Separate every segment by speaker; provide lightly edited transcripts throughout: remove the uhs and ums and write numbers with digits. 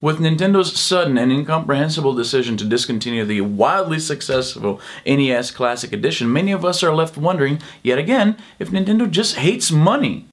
Speaker 1: With Nintendo's sudden and incomprehensible decision to discontinue the wildly successful NES Classic Edition, many of us are left wondering, yet again, if Nintendo just hates money.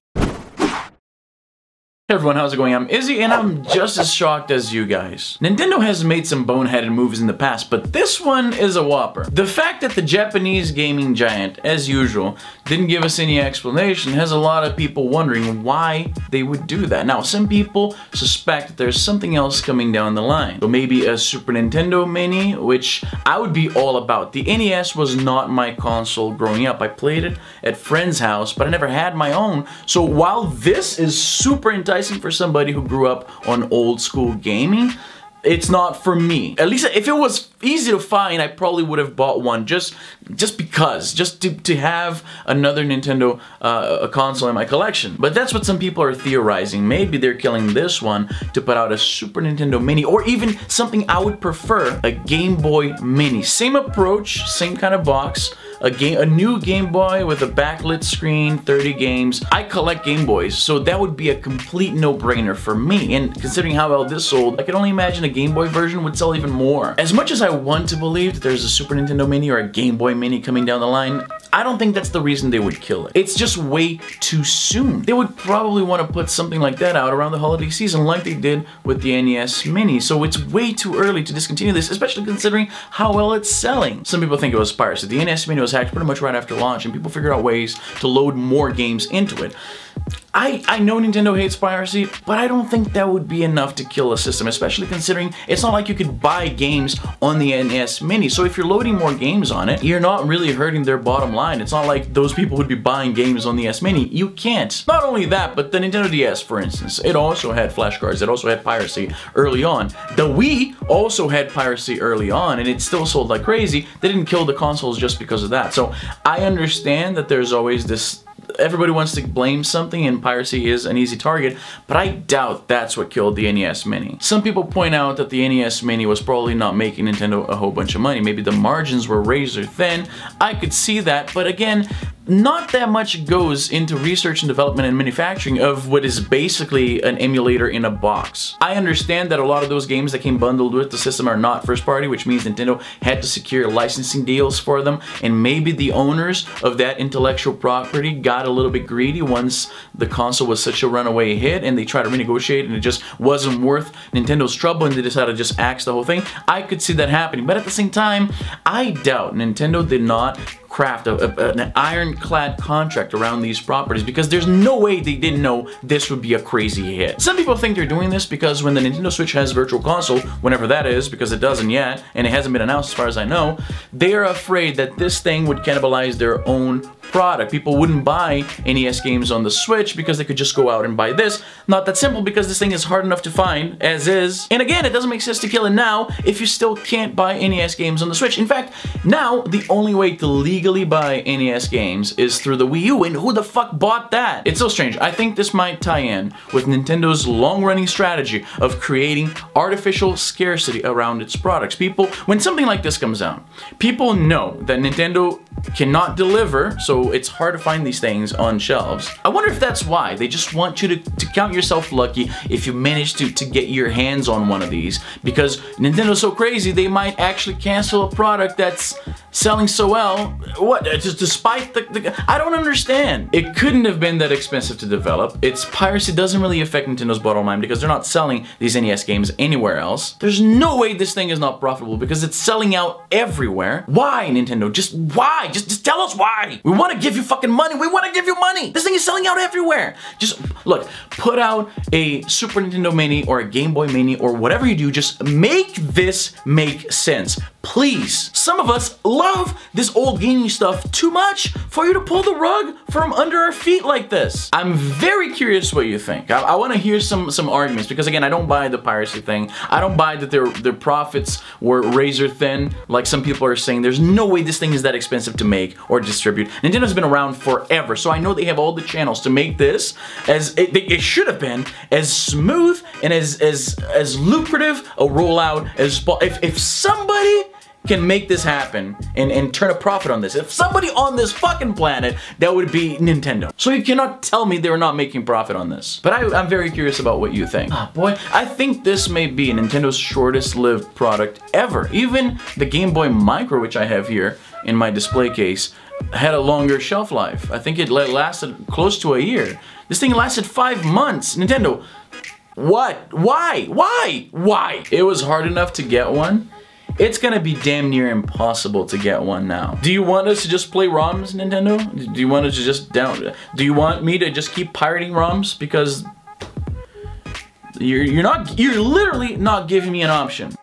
Speaker 1: Hey everyone, how's it going? I'm Izzy, and I'm just as shocked as you guys. Nintendo has made some boneheaded moves in the past, but this one is a whopper. The fact that the Japanese gaming giant, as usual, didn't give us any explanation has a lot of people wondering why they would do that. Now, some people suspect that there's something else coming down the line. So maybe a Super Nintendo Mini, which I would be all about. The NES was not my console growing up. I played it at friend's house, but I never had my own. So while this is super enticing for somebody who grew up on old school gaming, it's not for me. At least if it was easy to find, I probably would have bought one just because, just to have another Nintendo console in my collection. But that's what some people are theorizing. Maybe they're killing this one to put out a Super Nintendo Mini, or even something I would prefer, a Game Boy Mini. Same approach, same kind of box, a new Game Boy with a backlit screen, 30 games. I collect Game Boys, so that would be a complete no-brainer for me. And considering how well this sold, I can only imagine a Game Boy version would sell even more. As much as I want to believe that there's a Super Nintendo Mini or a Game Boy Mini coming down the line, I don't think that's the reason they would kill it. It's just way too soon. They would probably want to put something like that out around the holiday season like they did with the NES Mini, so it's way too early to discontinue this, especially considering how well it's selling. Some people think it was piracy. The NES Mini was hacked pretty much right after launch, and people figured out ways to load more games into it. I know Nintendo hates piracy, but I don't think that would be enough to kill a system, especially considering it's not like you could buy games on the NES Mini. So if you're loading more games on it, you're not really hurting their bottom line. It's not like those people would be buying games on the NES Mini. You can't. Not only that, but the Nintendo DS, for instance, it also had flashcards. It also had piracy early on. The Wii also had piracy early on, and it still sold like crazy. They didn't kill the consoles just because of that. So I understand that there's always this, everybody wants to blame something, and piracy is an easy target, but I doubt that's what killed the NES Mini. Some people point out that the NES Mini was probably not making Nintendo a whole bunch of money. Maybe the margins were razor thin. I could see that, but again, not that much goes into research and development and manufacturing of what is basically an emulator in a box. I understand that a lot of those games that came bundled with the system are not first party, which means Nintendo had to secure licensing deals for them, and maybe the owners of that intellectual property got a little bit greedy once the console was such a runaway hit, and they tried to renegotiate and it just wasn't worth Nintendo's trouble, and they decided to just axe the whole thing. I could see that happening, but at the same time, I doubt Nintendo did not craft an ironclad contract around these properties, because there's no way they didn't know this would be a crazy hit. Some people think they're doing this because when the Nintendo Switch has Virtual Console, whenever that is, because it doesn't yet, and it hasn't been announced as far as I know, they're afraid that this thing would cannibalize their own product. People wouldn't buy NES games on the Switch because they could just go out and buy this. Not that simple, because this thing is hard enough to find as is. And again, it doesn't make sense to kill it now if you still can't buy NES games on the Switch. In fact, now the only way to legally buy NES games is through the Wii U, and who the fuck bought that? It's so strange. I think this might tie in with Nintendo's long-running strategy of creating artificial scarcity around its products. People, when something like this comes out, people know that Nintendo cannot deliver, so it's hard to find these things on shelves. I wonder if that's why. They just want you to count yourself lucky if you manage to get your hands on one of these, because Nintendo's so crazy they might actually cancel a product that's selling so well. What? Just despite the I don't understand. It couldn't have been that expensive to develop. Its piracy doesn't really affect Nintendo's bottom line because they're not selling these NES games anywhere else. There's no way this thing is not profitable because it's selling out everywhere. Why, Nintendo? Just why? Just tell us why. We want to give you fucking money. We want to give you money. This thing is selling out everywhere. Just look, put out a Super Nintendo Mini or a Game Boy Mini or whatever you do. Just make this make sense. Please. Some of us love this old gaming stuff too much for you to pull the rug from under our feet like this. I'm very curious what you think. I want to hear some arguments, because again, I don't buy the piracy thing. I don't buy that their profits were razor thin like some people are saying. There's no way this thing is that expensive to make or distribute. Nintendo's been around forever, so I know they have all the channels to make this as it should have been, as smooth and as lucrative a rollout as if somebody can make this happen and turn a profit on this. If somebody on this fucking planet, that would be Nintendo. So you cannot tell me they're not making profit on this. But I'm very curious about what you think. Ah, boy, I think this may be Nintendo's shortest lived product ever. Even the Game Boy Micro, which I have here in my display case, had a longer shelf life. I think it lasted close to a year. This thing lasted 5 months. Nintendo, what? Why? Why? Why? It was hard enough to get one. It's gonna be damn near impossible to get one now. Do you want us to just play ROMs, Nintendo? Do you want us to just do you want me to just keep pirating ROMs? Because you're literally not giving me an option.